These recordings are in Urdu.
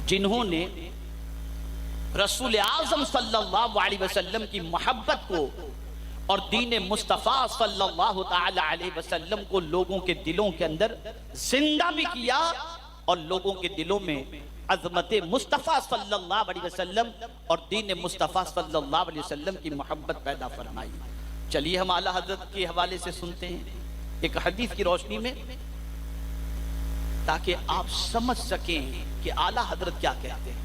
جنہوں نے رسول اعظم صلی اللہ علیہ وسلم کی محبت کو اور دین مصطفیٰ صلی اللہ تعالی علیہ وسلم کو لوگوں کے دلوں کے اندر زندہ بھی کیا اور لوگوں کے دلوں میں عظمت مصطفیٰ صلی اللہ علیہ وسلم اور دین مصطفیٰ صلی اللہ علیہ وسلم کی محبت پیدا فرمائی۔ چلیے ہم اعلیٰ حضرت کے حوالے سے سنتے ہیں ایک حدیث کی روشنی میں، تاکہ آپ سمجھ سکیں کہ اعلیٰ حضرت کیا کہتے ہیں۔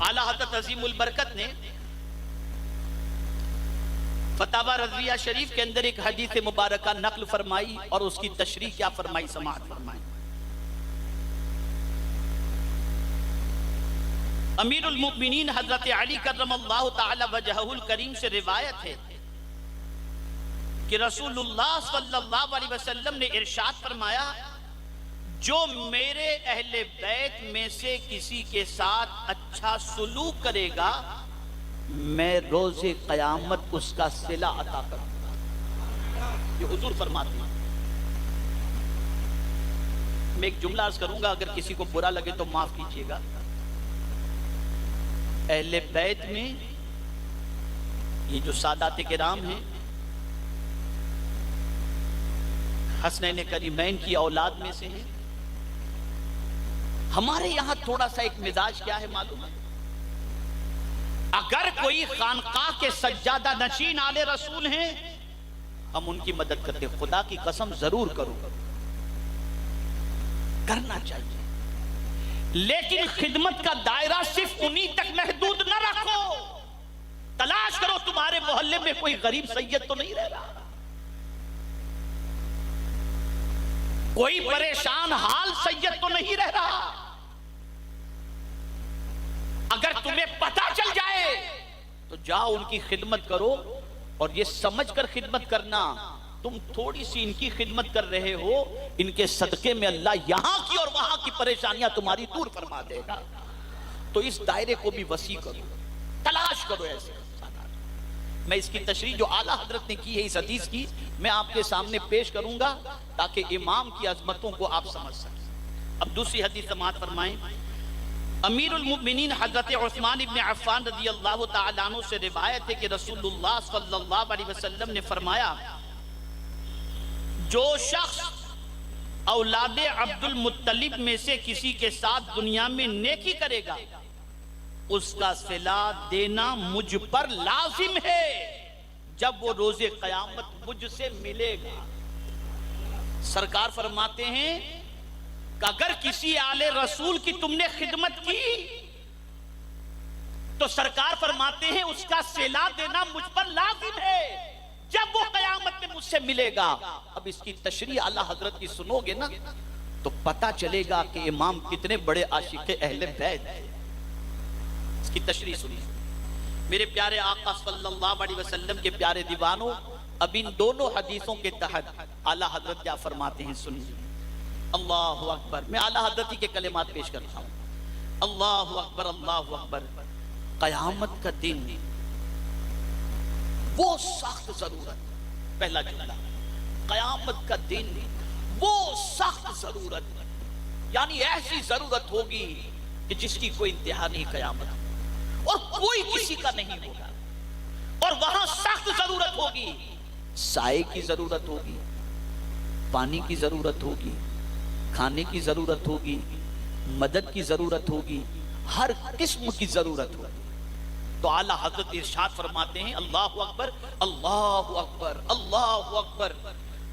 اعلیٰ حضرت عظیم البرکت نے فتاوی رضویہ شریف کے اندر ایک حدیث مبارکہ نقل فرمائی اور اس کی تشریح کیا فرمائی، سماعت فرمائی۔ امیر المؤمنین حضرت علی کرم اللہ تعالی وجہہ الکریم سے روایت ہے کہ رسول اللہ صلی اللہ علیہ وسلم نے ارشاد فرمایا، جو میرے اہل بیت میں سے کسی کے ساتھ اچھا سلوک کرے گا میں روز قیامت اس کا صلہ عطا کروں گا۔ یہ حضور فرماتے ہیں۔ میں ایک جملہ عرض کروں گا، اگر کسی کو برا لگے تو معاف کیجیے گا۔ اہل بیت میں یہ جو سادات کرام ہیں، حسنین کریمین کی اولاد میں سے ہیں، ہمارے یہاں تھوڑا سا ایک مزاج کیا ہے معلوم ہے؟ اگر کوئی خانقاہ کے سجادہ نشین آل رسول ہیں ہم ان کی مدد کرتے، خدا کی قسم ضرور کرو، کرنا چاہیے، لیکن خدمت کا دائرہ صرف انہی تک محدود نہ رکھو۔ تلاش کرو تمہارے محلے میں کوئی غریب سید تو نہیں رہ رہا، کوئی پریشان حال سید تو نہیں رہ رہا۔ اگر تمہیں پتہ چل جائے تو جاؤ ان کی خدمت کرو، اور یہ سمجھ کر خدمت کرنا تم تھوڑی سی ان کی خدمت کر رہے ہو، ان کے صدقے میں اللہ یہاں کی اور وہاں کی پریشانیاں تمہاری دور فرما دے گا۔ تو اس دائرے کو بھی وسیع کرو، تلاش کرو ایسے۔ میں اس کی تشریح جو اعلیٰ حضرت نے کی ہے اس حدیث کی، میں آپ کے سامنے پیش کروں گا تاکہ امام کی عظمتوں کو آپ سمجھ سکیں۔ اب دوسری حدیث سماعت فرمائیں۔ امیر المؤمنین حضرت عثمان ابن عفان رضی اللہ تعالیٰ عنہ سے روایت ہے کہ رسول اللہ صلی اللہ علیہ وسلم نے فرمایا، جو شخص اولاد عبد المطلب میں سے کسی کے ساتھ دنیا میں نیکی کرے گا اس کا صلہ دینا مجھ پر لازم ہے جب وہ روز قیامت مجھ سے ملے گا۔ سرکار فرماتے ہیں کہ اگر کسی آل رسول کی تم نے خدمت کی تو سرکار فرماتے ہیں اس کا صلہ دینا مجھ پر لازم ہے جب وہ قیامت میں مجھ سے ملے گا۔ اب اس کی تشریح اعلیٰ حضرت کی سنو گے نا تو پتہ چلے گا کہ امام کتنے بڑے عاشق اہل بیت ہیں۔ اس کی تشریح سنیے۔ میرے پیارے آقا صلی اللہ علیہ وسلم کے پیارے دیوانوں، اب ان دونوں حدیثوں کے تحت اعلیٰ حضرت کیا فرماتے ہیں سنیے۔ اللہ اکبر، میں اعلیٰ حضرت کے کلمات پیش کرتا ہوں۔ اللہ اکبر، اللہ اکبر۔ قیامت کا دن وہ سخت ضرورت، پہلا جملہ، قیامت کا دن وہ سخت ضرورت، یعنی ایسی ضرورت ہوگی کہ جس کی کوئی انتہا نہیں قیامت، اور کوئی کسی کا نہیں ہوگا، اور وہاں سخت ضرورت ہوگی، سائے کی ضرورت ہوگی، پانی کی ضرورت ہوگی، کھانے کی ضرورت ہوگی، مدد کی ضرورت ہوگی، ہر قسم کی ضرورت ہوگی۔ تو اعلیٰ حضرت ارشاد فرماتے ہیں، اللہ اکبر، اللہ اکبر، اللہ اکبر۔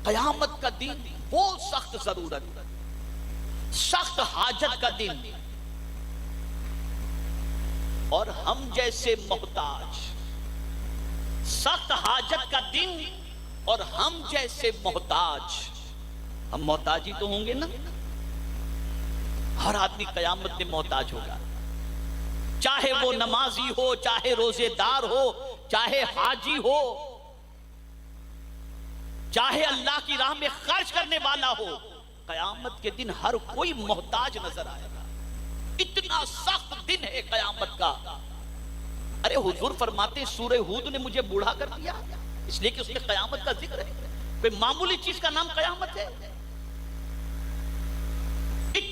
قیامت کا دن وہ سخت ضرورت، سخت حاجت کا دن، اور ہم جیسے محتاج، سخت حاجت کا دن اور ہم جیسے محتاج، ہم محتاج ہی تو ہوں گے نا، ہر آدمی قیامت میں محتاج ہوگا، چاہے وہ نمازی ہو، چاہے روزے دار ہو، چاہے حاجی ہو، چاہے اللہ کی راہ میں خرچ کرنے والا ہو، قیامت کے دن ہر کوئی محتاج نظر آئے گا۔ اتنا سخت دن ہے قیامت کا۔ ارے حضور فرماتے سورہ ہود نے مجھے بوڑھا کر دیا، اس لیے کہ اس میں قیامت کا ذکر ہے، کوئی معمولی چیز کا نام قیامت ہے؟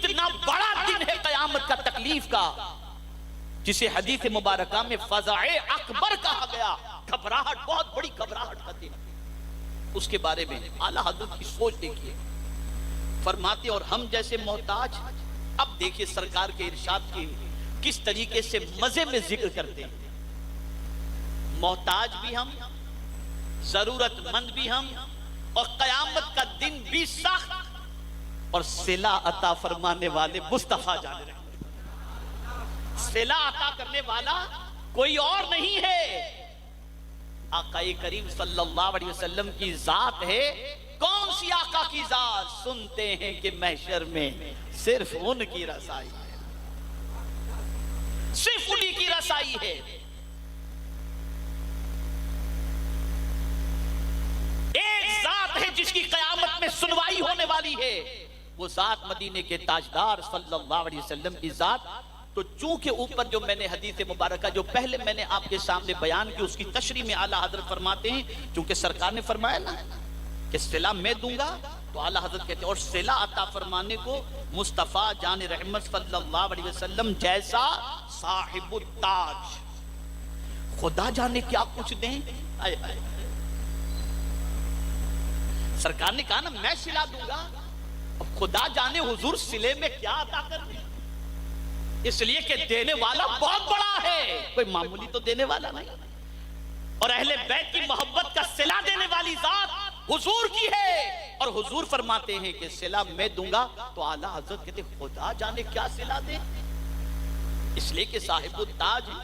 اتنا بڑا دن ہے قیامت کا، تکلیف کا، جسے حدیث مبارکہ میں فزع اکبر کہا گیا، گھبراہٹ، بہت بڑی گھبراہٹ کا دن۔ اس کے بارے میں اعلیٰ حضرت کی سوچ دیکھیے، فرماتے اور ہم جیسے محتاج، اب دیکھیے سرکار کے ارشاد کی کس طریقے سے مزے میں ذکر کرتے ہیں، محتاج بھی ہم، ضرورت مند بھی ہم، اور قیامت کا دن بھی سخت، اور صلہ عطا فرمانے والے مصطفیٰ جان رہے ہیں۔ صلہ عطا کرنے والا کوئی اور نہیں ہے، آقا کریم صلی اللہ علیہ وسلم کی ذات ہے۔ کون سی آقا کی ذات؟ سنتے ہیں کہ محشر میں صرف ان کی رسائی ہے، صرف انہی کی رسائی ہے۔ ایک ذات ہے جس کی قیامت میں سنوائی ہونے والی ہے، وہ ذات مدینے کے تاجدار صلی اللہ علیہ وسلم کی ذات۔ تو چونکہ اوپر جو میں نے حدیث مبارکہ جو پہلے میں نے آپ کے سامنے بیان کی، اس کی تشریح میں اعلیٰ حضرت فرماتے ہیں، چونکہ سرکار نے فرمایا نا کہ صلہ میں دوں گا، تو اعلیٰ حضرت کہتے ہیں اور صلہ عطا فرمانے کو مصطفیٰ جان رحمت صلی اللہ علیہ وسلم جیسا صاحب التاج، خدا جانے کیا کچھ دیں۔ سرکار نے کہا نا میں صلہ دوں گا، اب خدا جانے حضور صلے میں کیا عطا کر دیں، اس لیے کہ دینے والا بہت بڑا ہے، کوئی معمولی تو دینے والا نہیں۔ اور اہل بیت کی محبت کا صلہ دینے والی ذات حضور کی ہے، اور حضور فرماتے ہیں کہ صلہ میں دوں گا، تو اعلیٰ حضرت کہتے ہیں خدا جانے کیا صلہ دیں، اس لیے کہ صاحب التاج ہے۔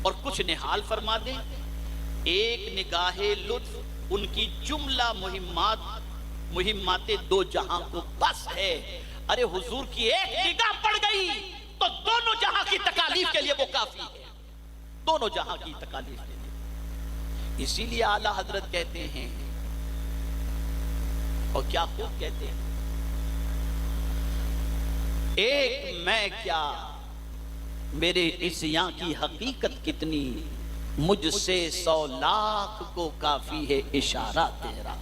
اور کچھ نحال فرما دیں، ایک نگاہ لطف ان کی جملہ مہمات دو جہاں کو بس ہے۔ ارے حضور کی ایک نگاہ پڑ گئی تو دونوں جہاں کی تکالیف کے لیے وہ کافی ہے، دونوں جہاں کی تکالیف کے لیے۔ اسی لیے اعلیٰ حضرت کہتے ہیں، اور کیا خوب کہتے ہیں، ایک میں کیا میرے عصیاں کی حقیقت کتنی، مجھ سے 100 لاکھ کو کافی ہے اشارہ تیرا۔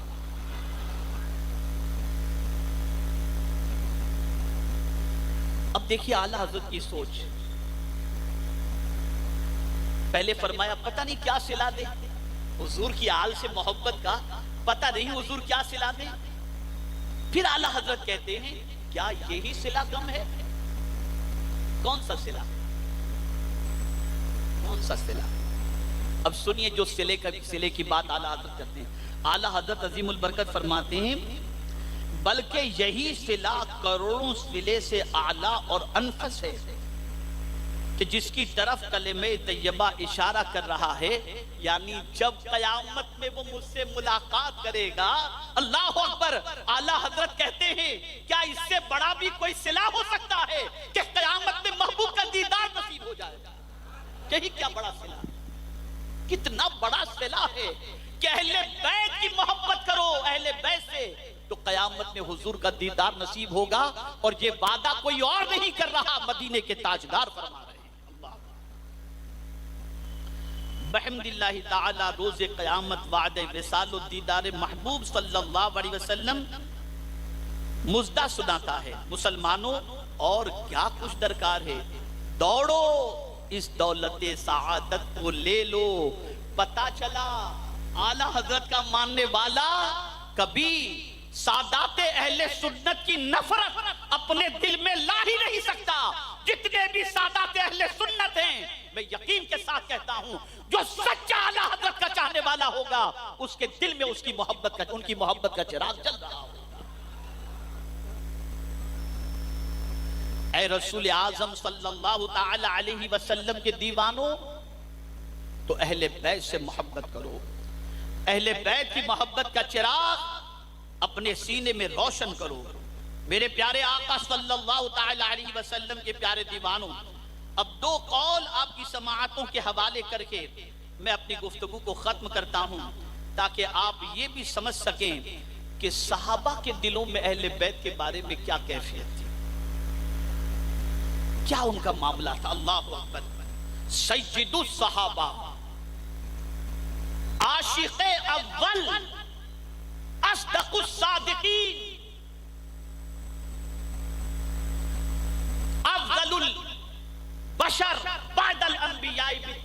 اب دیکھیے اعلیٰ حضرت کی سوچ، پہلے فرمایا پتہ نہیں کیا صلہ دے، حضور کی آل سے محبت کا پتہ نہیں حضور کیا صلہ دے۔ پھر اعلیٰ حضرت کہتے ہیں کیا یہی صلہ کم ہے؟ کون سا صلہ؟ کون سا صلہ؟ اب سنیے جو صلے کی بات اعلیٰ حضرت کرتے ہیں، اعلیٰ حضرت عظیم البرکت فرماتے ہیں بلکہ یہی صلہ کروڑوں صلے سے اعلیٰ اور انفس ہے، کہ جس کی طرف کلمہ طیبہ اشارہ کر رہا ہے، یعنی جب قیامت میں وہ مجھ سے ملاقات کرے گا، اللہ اکبر، اعلیٰ حضرت کہتے ہیں کیا اس سے بڑا بھی کوئی صلہ ہو سکتا ہے کہ قیامت میں محبوب کا دیدار نصیب ہو جائے گا؟ یہی کیا بڑا صلہ، کتنا بڑا صلہ ہے کہ اہل بیت کی محبت کرو اہل بیت سے، تو قیامت میں حضور کا دیدار نصیب ہوگا۔ اور یہ وعدہ کوئی اور نہیں کر رہا، مدینے کے تاجدار فرما رہے ہیں۔ اللہ بحمد اللہ تعالی روز قیامت وعدہ وصال و دیدار محبوب صلی اللہ علیہ وسلم مزدہ سناتا ہے مسلمانوں، اور کیا کچھ درکار ہے، دوڑو اس دولت سعادت کو لے لو۔ پتا چلا اعلیٰ حضرت کا ماننے والا کبھی سادات اہل سنت کی نفرت اپنے دل میں لا ہی نہیں سکتا۔ جتنے بھی سادات اہل سنت ہیں، میں یقین کے ساتھ کہتا ہوں جو سچا اعلیٰ حضرت کا چاہنے والا ہوگا، اس کے دل میں اس کی محبت کا، ان کی محبت کا چراغ جل رہا ہوگا۔ اے رسول اعظم صلی اللہ تعالی علیہ وسلم کے دیوانوں، تو اہل بیت سے محبت کرو، اہل بیت کی محبت کا چراغ اپنے سینے میں روشن کرو۔ میرے پیارے آقا صلی اللہ تعالی علیہ وسلم کے پیارے دیوانوں، اب دو قول آپ کی سماعتوں کے حوالے کر کے میں اپنی گفتگو کو ختم کرتا ہوں، تاکہ آپ یہ بھی سمجھ سکیں کہ صحابہ کے دلوں میں اہل بیت کے بارے میں کیا کیفیت تھی، کیا ان کا معاملہ تھا۔ اللہ اکبر، سید الصحابہ، عاشق اول، اصدق الصادقین،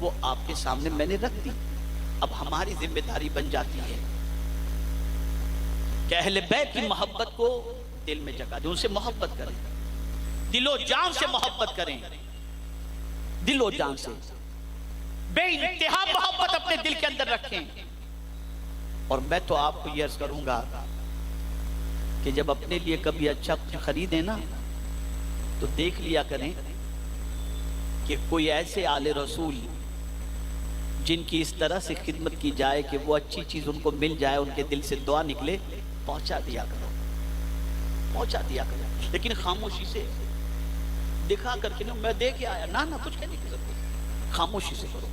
وہ آپ کے سامنے میں نے رکھ دی. اب ہماری ذمہ داری بن جاتی ہے کہ اہل بیت کی محبت کو دل میں جگہ دیں، ان سے محبت کریں، دل و جان سے محبت کریں، دل و جان سے بے انتہا محبت اپنے دل کے اندر رکھیں. اور میں تو آپ کو یہ عرض کروں گا کہ جب اپنے لیے کبھی اچھا کچھ خریدیں نا تو دیکھ لیا کریں کہ کوئی ایسے آل رسول جن کی اس طرح سے خدمت کی جائے کہ وہ اچھی چیز ان کو مل جائے، ان کے دل سے دعا نکلے، پہنچا دیا کرو، پہنچا دیا کرو. لیکن خاموشی سے دکھا کر کے میں دے کے آیا، نہ کچھ کہنے کی ضرورت، خاموشی سے کرو.